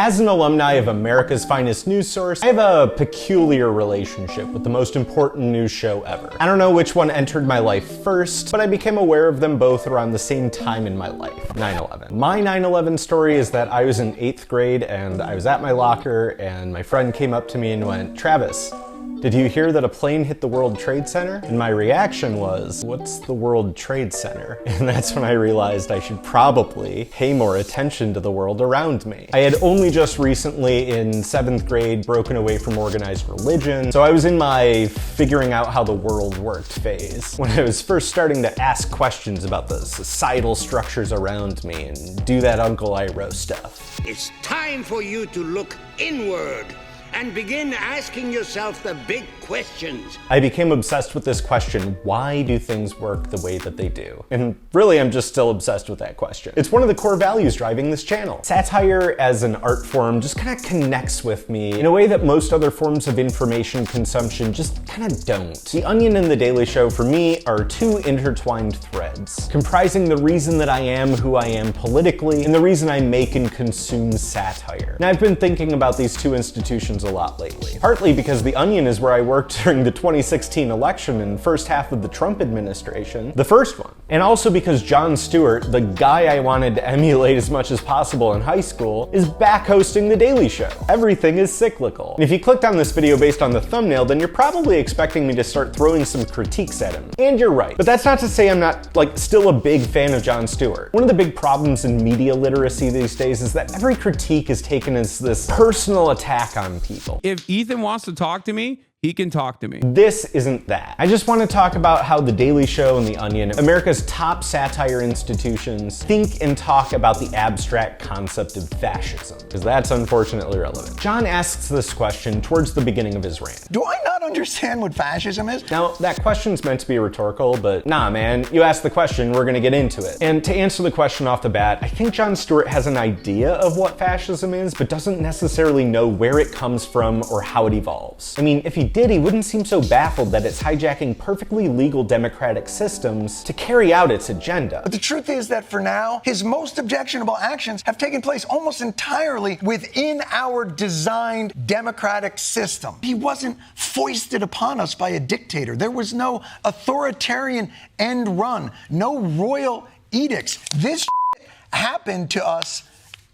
As an alumni of America's finest news source, I have a peculiar relationship with the most important news show ever. I don't know which one entered my life first, but I became aware of them both around the same time in my life, 9/11. My 9/11 story is that I was in 8th grade and I was at my locker and my friend came up to me and went, "Travis, did you hear that a plane hit the World Trade Center?" And my reaction was, "What's the World Trade Center?" And that's when I realized I should probably pay more attention to the world around me. I had only just recently, in 7th grade, broken away from organized religion, so I was in my figuring out how the world worked phase, when I was first starting to ask questions about the societal structures around me and do that Uncle Iroh stuff. It's time for you to look inward and begin asking yourself the big questions. I became obsessed with this question: why do things work the way that they do? And really, I'm just still obsessed with that question. It's one of the core values driving this channel. Satire as an art form just kind of connects with me in a way that most other forms of information consumption just kind of don't. The Onion and The Daily Show, for me, are two intertwined threads, comprising the reason that I am who I am politically and the reason I make and consume satire. And I've been thinking about these two institutions a lot lately. Partly because The Onion is where I worked during the 2016 election and first half of the Trump administration, the first one. And also because Jon Stewart, the guy I wanted to emulate as much as possible in high school, is back hosting The Daily Show. Everything is cyclical. And if you clicked on this video based on the thumbnail, then you're probably expecting me to start throwing some critiques at him. And you're right. But that's not to say I'm not, still a big fan of Jon Stewart. One of the big problems in media literacy these days is that every critique is taken as this personal attack on people. If Ethan wants to talk to me, he can talk to me. This isn't that. I just want to talk about how The Daily Show and The Onion, America's top satire institutions, think and talk about the abstract concept of fascism, because that's unfortunately relevant. John asks this question towards the beginning of his rant. Do I not understand what fascism is? Now, that question's meant to be rhetorical, but nah, man, you asked the question, we're gonna get into it. And to answer the question off the bat, I think Jon Stewart has an idea of what fascism is, but doesn't necessarily know where it comes from or how it evolves. I mean, if he did, he wouldn't seem so baffled that it's hijacking perfectly legal democratic systems to carry out its agenda. But the truth is that for now, his most objectionable actions have taken place almost entirely within our designed democratic system. He wasn't foisted upon us by a dictator. There was no authoritarian end run, no royal edicts. This happened to us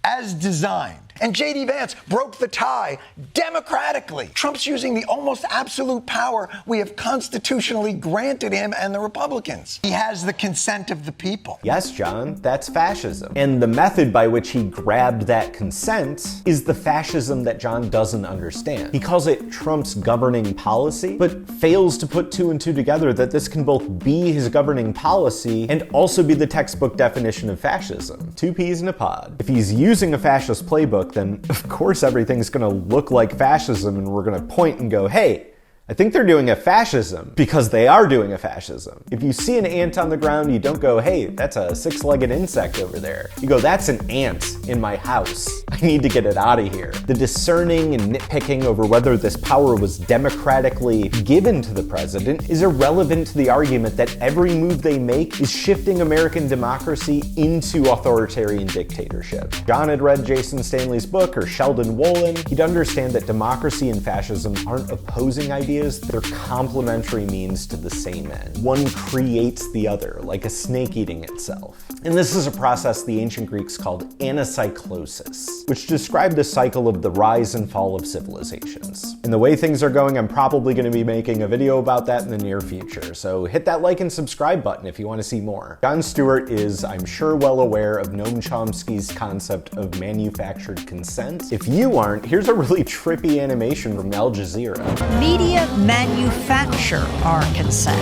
as designed. And J.D. Vance broke the tie democratically. Trump's using the almost absolute power we have constitutionally granted him and the Republicans. He has the consent of the people. Yes, John, that's fascism. And the method by which he grabbed that consent is the fascism that John doesn't understand. He calls it Trump's governing policy, but fails to put two and two together that this can both be his governing policy and also be the textbook definition of fascism. Two peas in a pod. If he's using a fascist playbook, then of course everything's gonna look like fascism and we're gonna point and go, hey, I think they're doing a fascism, because they are doing a fascism. If you see an ant on the ground, you don't go, hey, that's a six-legged insect over there. You go, that's an ant in my house. I need to get it out of here. The discerning and nitpicking over whether this power was democratically given to the president is irrelevant to the argument that every move they make is shifting American democracy into authoritarian dictatorship. John had read Jason Stanley's book, or Sheldon Wolin. He'd understand that democracy and fascism aren't opposing ideas, they're complementary means to the same end. One creates the other, like a snake eating itself. And this is a process the ancient Greeks called Anacyclosis, which described the cycle of the rise and fall of civilizations. And the way things are going, I'm probably going to be making a video about that in the near future, so hit that like and subscribe button if you want to see more. Jon Stewart is, I'm sure, well aware of Noam Chomsky's concept of manufactured consent. If you aren't, here's a really trippy animation from Al Jazeera. Media manufacture our consent.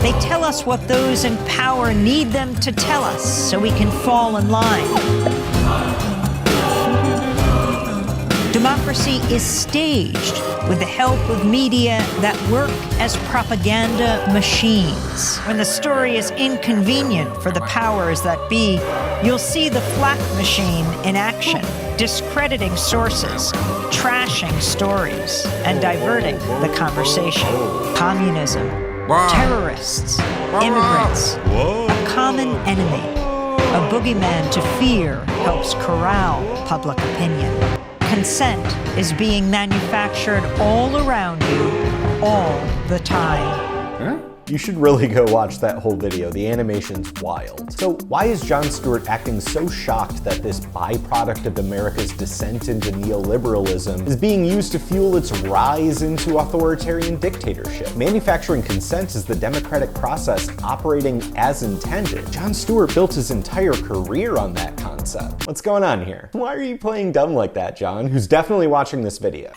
They tell us what those in power need them to tell us so we can fall in line. Democracy is staged with the help of media that work as propaganda machines. When the story is inconvenient for the powers that be, you'll see the flak machine in action, discrediting sources, trashing stories, and diverting the conversation. Communism, terrorists, immigrants, a common enemy, a boogeyman to fear helps corral public opinion. consent is being manufactured all around you, all the time. Huh? You should really go watch that whole video. The animation's wild. So why is Jon Stewart acting so shocked that this byproduct of America's descent into neoliberalism is being used to fuel its rise into authoritarian dictatorship? Manufacturing consent is the democratic process operating as intended. Jon Stewart built his entire career on that concept. What's going on here? Why are you playing dumb like that, John, who's definitely watching this video?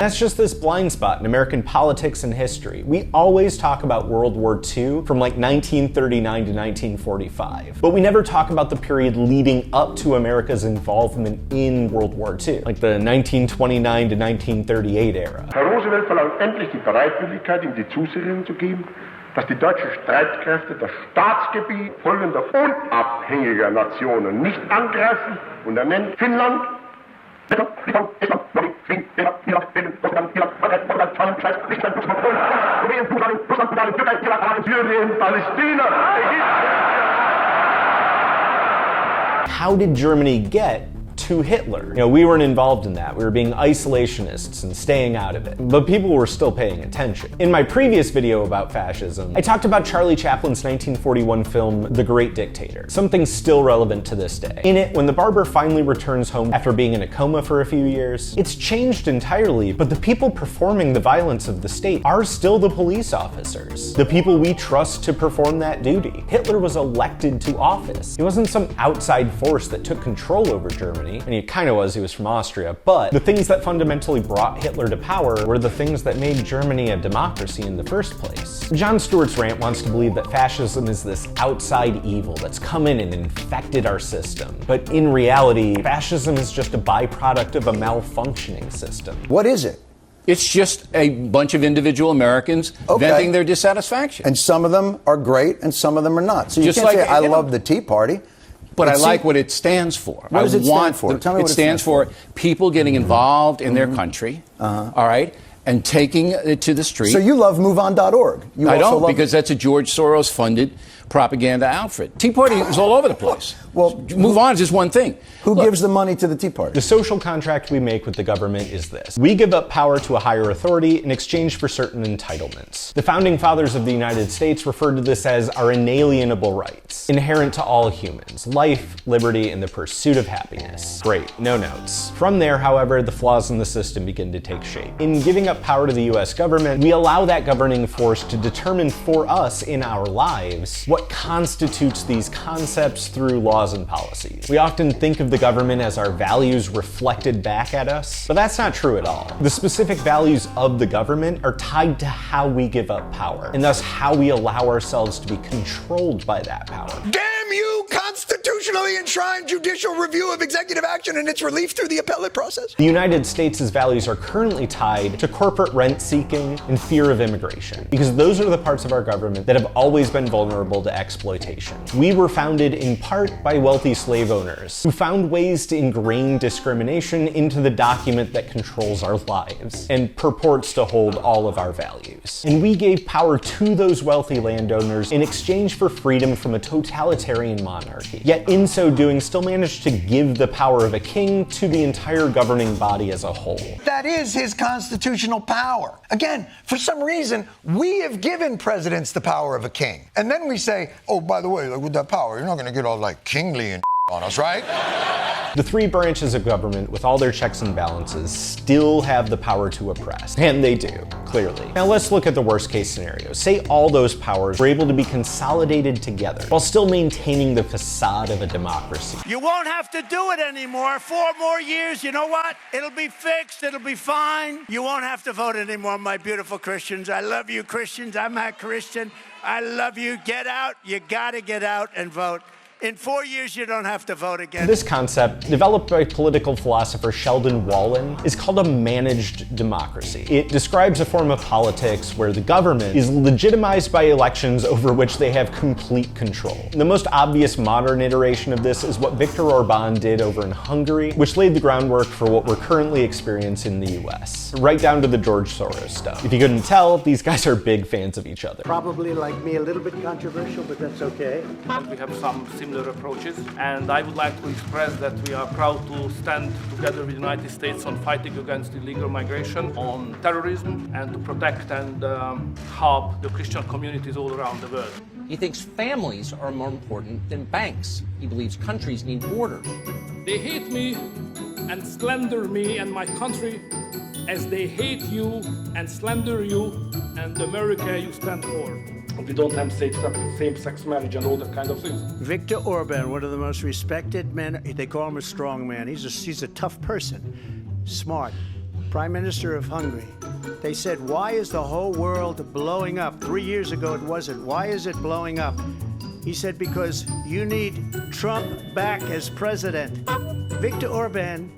That's just this blind spot in American politics and history. We always talk about World War II from like 1939 to 1945, but we never talk about the period leading up to America's involvement in World War II, like the 1929 to 1938 era. Herr Roosevelt verlangt endlich die Bereitwilligkeit, ihm die Zusicherung zu geben, dass die deutschen Streitkräfte das Staatsgebiet folgender unabhängiger Nationen nicht angreifen, und er nennt Finnland, How did Germany get to Hitler? You know, we weren't involved in that. We were being isolationists and staying out of it. But people were still paying attention. In my previous video about fascism, I talked about Charlie Chaplin's 1941 film, The Great Dictator, something still relevant to this day. In it, when the barber finally returns home after being in a coma for a few years, it's changed entirely, but the people performing the violence of the state are still the police officers, the people we trust to perform that duty. Hitler was elected to office. He wasn't some outside force that took control over Germany. And he kind of was, he was from Austria, but the things that fundamentally brought Hitler to power were the things that made Germany a democracy in the first place. Jon Stewart's rant wants to believe that fascism is this outside evil that's come in and infected our system. But in reality, fascism is just a byproduct of a malfunctioning system. What is it? It's just a bunch of individual Americans venting their dissatisfaction. And some of them are great and some of them are not. So you Just can't like, say, I you know, love the Tea Party. But I like what it stands for. What does it stand for? Tell me what it stands for. People getting involved in their country, all right, and taking it to the street. So you love MoveOn.org. I don't, because that's a George Soros-funded propaganda outfit. Tea Party is all over the place. Well, Move On is just one thing. Who gives the money to the Tea Party? The social contract we make with the government is this. We give up power to a higher authority in exchange for certain entitlements. The founding fathers of the United States referred to this as our inalienable rights, inherent to all humans: life, liberty, and the pursuit of happiness. Great, no notes. From there, however, the flaws in the system begin to take shape. In giving up power to the US government, we allow that governing force to determine for us in our lives what constitutes these concepts through laws and policies. We often think of the government as our values reflected back at us, but that's not true at all. The specific values of the government are tied to how we give up power, and thus how we allow ourselves to be controlled by that power. Damn you, constitutionally enshrined judicial review of executive action and its relief through the appellate process. The United States' values are currently tied to corporate rent-seeking and fear of immigration, because those are the parts of our government that have always been vulnerable to exploitation. We were founded in part by wealthy slave owners who found ways to ingrain discrimination into the document that controls our lives and purports to hold all of our values. And we gave power to those wealthy landowners in exchange for freedom from a totalitarian monarchy. Yet in so doing, still managed to give the power of a king to the entire governing body as a whole. That is his constitutional power. Again, for some reason, we have given presidents the power of a king. And then we say, oh, by the way, like with that power, you're not going to get all like kingly and on us, right? The three branches of government, with all their checks and balances, still have the power to oppress. And they do, clearly. Now let's look at the worst case scenario. Say all those powers were able to be consolidated together while still maintaining the facade of a democracy. You won't have to do it anymore. 4 more years, you know what? It'll be fixed, it'll be fine. You won't have to vote anymore, my beautiful Christians. I love you, Christians. I'm a Christian. I love you. Get out. You gotta get out and vote. In 4 years, you don't have to vote again. This concept, developed by political philosopher Sheldon Wallen, is called a managed democracy. It describes a form of politics where the government is legitimized by elections over which they have complete control. The most obvious modern iteration of this is what Viktor Orban did over in Hungary, which laid the groundwork for what we're currently experiencing in the US, right down to the George Soros stuff. If you couldn't tell, these guys are big fans of each other. Probably, like me, a little bit controversial, but that's okay. We have some similar approaches. And I would like to express that we are proud to stand together with the United States on fighting against illegal migration, on terrorism, and to protect and help the Christian communities all around the world. He thinks families are more important than banks. He believes countries need borders. They hate me and slander me and my country as they hate you and slander you and the America you stand for. We don't have same-sex marriage and all that kind of things. Viktor Orban, one of the most respected men, they call him a strong man. He's a tough person, smart. Prime Minister of Hungary. They said, why is the whole world blowing up? 3 years ago it wasn't. Why is it blowing up? He said, because you need Trump back as president. Viktor Orban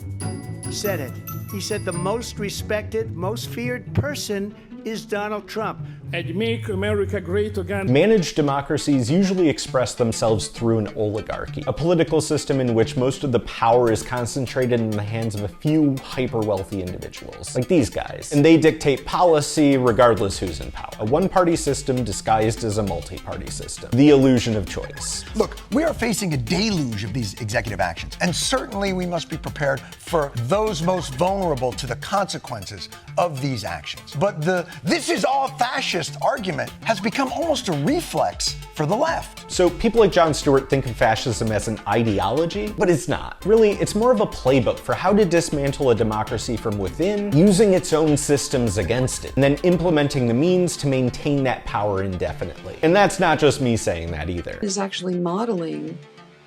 said it. He said the most respected, most feared person is Donald Trump. And make America great again. Managed democracies usually express themselves through an oligarchy, a political system in which most of the power is concentrated in the hands of a few hyper-wealthy individuals, like these guys. And they dictate policy regardless who's in power. A one-party system disguised as a multi-party system. The illusion of choice. Look, we are facing a deluge of these executive actions, and certainly we must be prepared for those most vulnerable to the consequences of these actions. But this is all fascist argument has become almost a reflex for the left. So people like Jon Stewart think of fascism as an ideology, but it's not. Really, it's more of a playbook for how to dismantle a democracy from within, using its own systems against it, and then implementing the means to maintain that power indefinitely. And that's not just me saying that either. Is actually modeling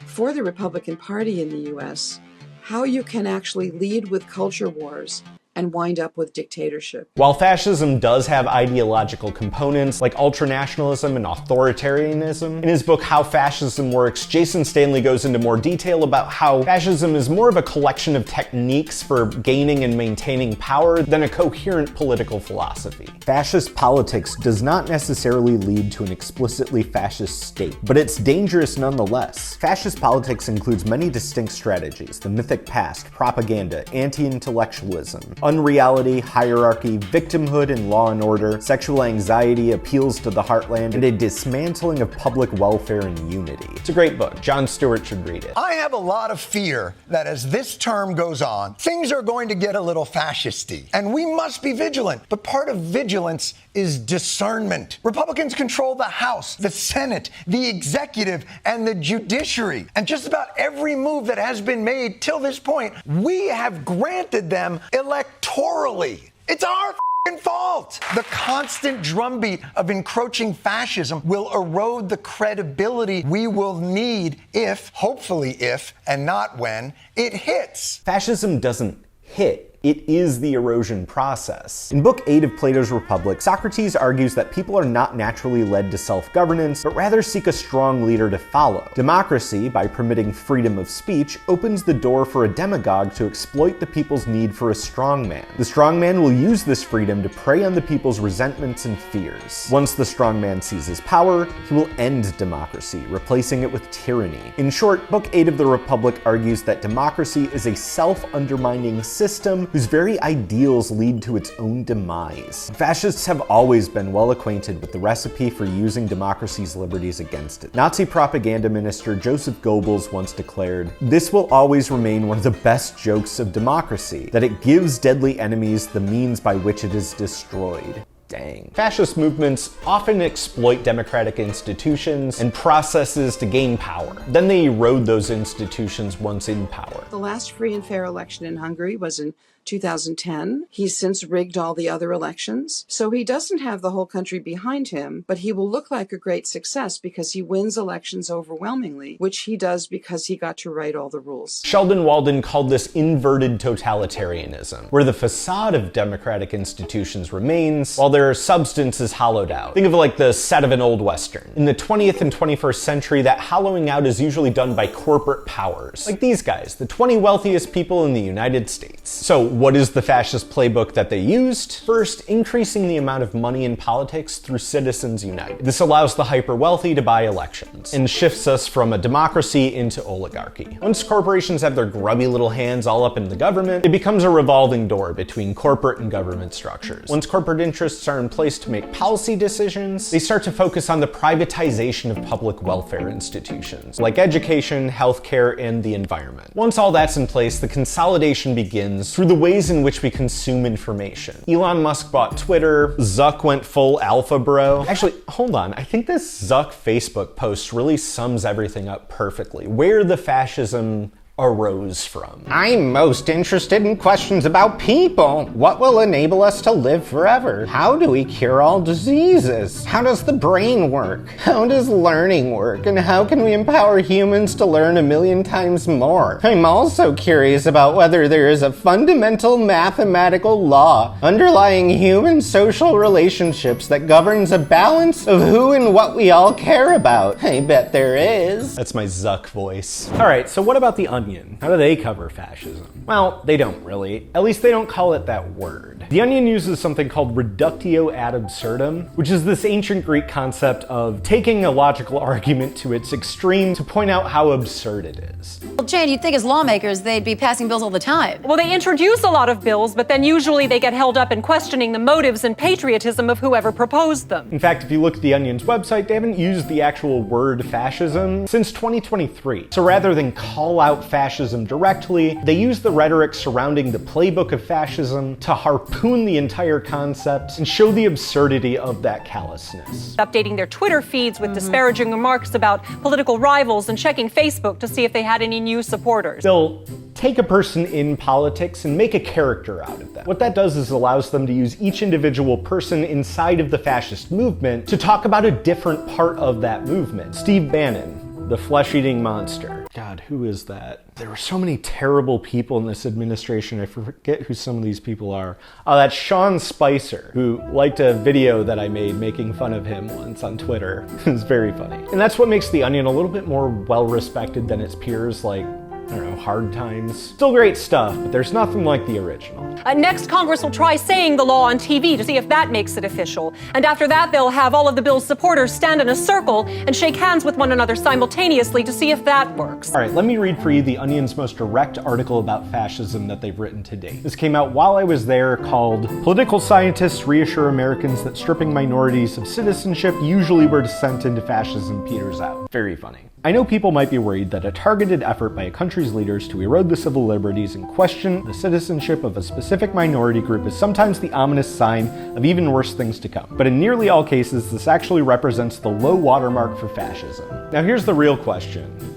for the Republican Party in the US how you can actually lead with culture wars and wind up with dictatorship. While fascism does have ideological components like ultranationalism and authoritarianism, in his book How Fascism Works, Jason Stanley goes into more detail about how fascism is more of a collection of techniques for gaining and maintaining power than a coherent political philosophy. Fascist politics does not necessarily lead to an explicitly fascist state, but it's dangerous nonetheless. Fascist politics includes many distinct strategies: the mythic past, propaganda, anti-intellectualism, unreality, hierarchy, victimhood and law and order, sexual anxiety, appeals to the heartland, and a dismantling of public welfare and unity. It's a great book. Jon Stewart should read it. I have a lot of fear that as this term goes on, things are going to get a little fascisty, and we must be vigilant. But part of vigilance is discernment. Republicans control the House, the Senate, the executive, and the judiciary. And just about every move that has been made till this point, we have granted them electorally. It's our fault. The constant drumbeat of encroaching fascism will erode the credibility we will need if, hopefully if, and not when, it hits. Fascism doesn't hit. It is the erosion process. In Book 8 of Plato's Republic, Socrates argues that people are not naturally led to self-governance, but rather seek a strong leader to follow. Democracy, by permitting freedom of speech, opens the door for a demagogue to exploit the people's need for a strongman. The strongman will use this freedom to prey on the people's resentments and fears. Once the strongman seizes power, he will end democracy, replacing it with tyranny. In short, Book 8 of the Republic argues that democracy is a self-undermining system whose very ideals lead to its own demise. Fascists have always been well acquainted with the recipe for using democracy's liberties against it. Nazi propaganda minister Joseph Goebbels once declared, "This will always remain one of the best jokes of democracy, that it gives deadly enemies the means by which it is destroyed." Dang. Fascist movements often exploit democratic institutions and processes to gain power. Then they erode those institutions once in power. The last free and fair election in Hungary was in 2010. He's since rigged all the other elections. So he doesn't have the whole country behind him, but he will look like a great success because he wins elections overwhelmingly, which he does because he got to write all the rules. Sheldon Walden called this inverted totalitarianism, where the facade of democratic institutions remains while their substance is hollowed out. Think of it like the set of an old Western. In the 20th and 21st century, that hollowing out is usually done by corporate powers, like these guys, the 20 wealthiest people in the United States. So what is the fascist playbook that they used? First, increasing the amount of money in politics through Citizens United. This allows the hyper-wealthy to buy elections and shifts us from a democracy into oligarchy. Once corporations have their grubby little hands all up in the government, it becomes a revolving door between corporate and government structures. Once corporate interests fascists are in place to make policy decisions, they start to focus on the privatization of public welfare institutions, like education, healthcare, and the environment. Once all that's in place, the consolidation begins through the ways in which we consume information. Elon Musk bought Twitter, Zuck went full alpha bro. Actually, hold on, I think this Zuck Facebook post really sums everything up perfectly, where the fascism arose from. I'm most interested in questions about people. What will enable us to live forever? How do we cure all diseases? How does the brain work? How does learning work? And how can we empower humans to learn a million times more? I'm also curious about whether there is a fundamental mathematical law underlying human social relationships that governs a balance of who and what we all care about. I bet there is. That's my Zuck voice. All right, so what about the Onion? How do they cover fascism? Well, they don't really. At least they don't call it that word. The Onion uses something called reductio ad absurdum, which is this ancient Greek concept of taking a logical argument to its extreme to point out how absurd it is. Well, Jane, you'd think as lawmakers they'd be passing bills all the time. Well, they introduce a lot of bills, but then usually they get held up in questioning the motives and patriotism of whoever proposed them. In fact, if you look at the Onion's website, they haven't used the actual word fascism since 2023. So rather than call out fascism directly, they use the rhetoric surrounding the playbook of fascism to harpoon the entire concept and show the absurdity of that callousness. Updating their Twitter feeds with disparaging remarks about political rivals and checking Facebook to see if they had any new supporters. They'll take a person in politics and make a character out of them. What that does is allows them to use each individual person inside of the fascist movement to talk about a different part of that movement. Steve Bannon, the flesh-eating monster. God, who is that? There were so many terrible people in this administration. I forget who some of these people are. Oh, that's Sean Spicer, who liked a video that I made making fun of him once on Twitter. It was very funny. And that's what makes The Onion a little bit more well-respected than its peers, like, I don't know, Hard Times. Still great stuff, but there's nothing like the original. Next, Congress will try saying the law on TV to see if that makes it official. And after that, they'll have all of the bill's supporters stand in a circle and shake hands with one another simultaneously to see if that works. All right, let me read for you The Onion's most direct article about fascism that they've written to date. This came out while I was there, called "Political Scientists Reassure Americans That Stripping Minorities of Citizenship Usually Where Descent into Fascism Peters Out." Very funny. I know people might be worried that a targeted effort by a country's leaders to erode the civil liberties and question the citizenship of a specific minority group is sometimes the ominous sign of even worse things to come. But in nearly all cases, this actually represents the low watermark for fascism. Now here's the real question.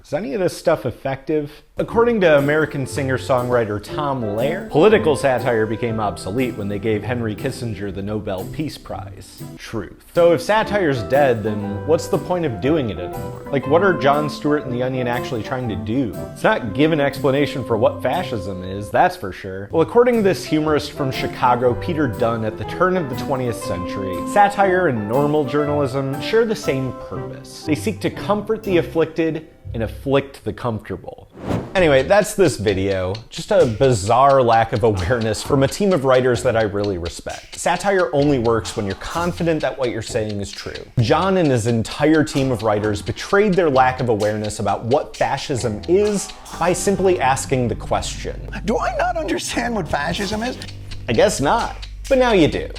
Is any of this stuff effective? According to American singer-songwriter Tom Lehrer, political satire became obsolete when they gave Henry Kissinger the Nobel Peace Prize. Truth. So if satire's dead, then what's the point of doing it anymore? Like, what are Jon Stewart and The Onion actually trying to do? It's not give an explanation for what fascism is, that's for sure. Well, according to this humorist from Chicago, Peter Dunn, at the turn of the 20th century, satire and normal journalism share the same purpose. They seek to comfort the afflicted and afflict the comfortable. Anyway, that's this video. Just a bizarre lack of awareness from a team of writers that I really respect. Satire only works when you're confident that what you're saying is true. John and his entire team of writers betrayed their lack of awareness about what fascism is by simply asking the question. Do I not understand what fascism is? I guess not, but now you do.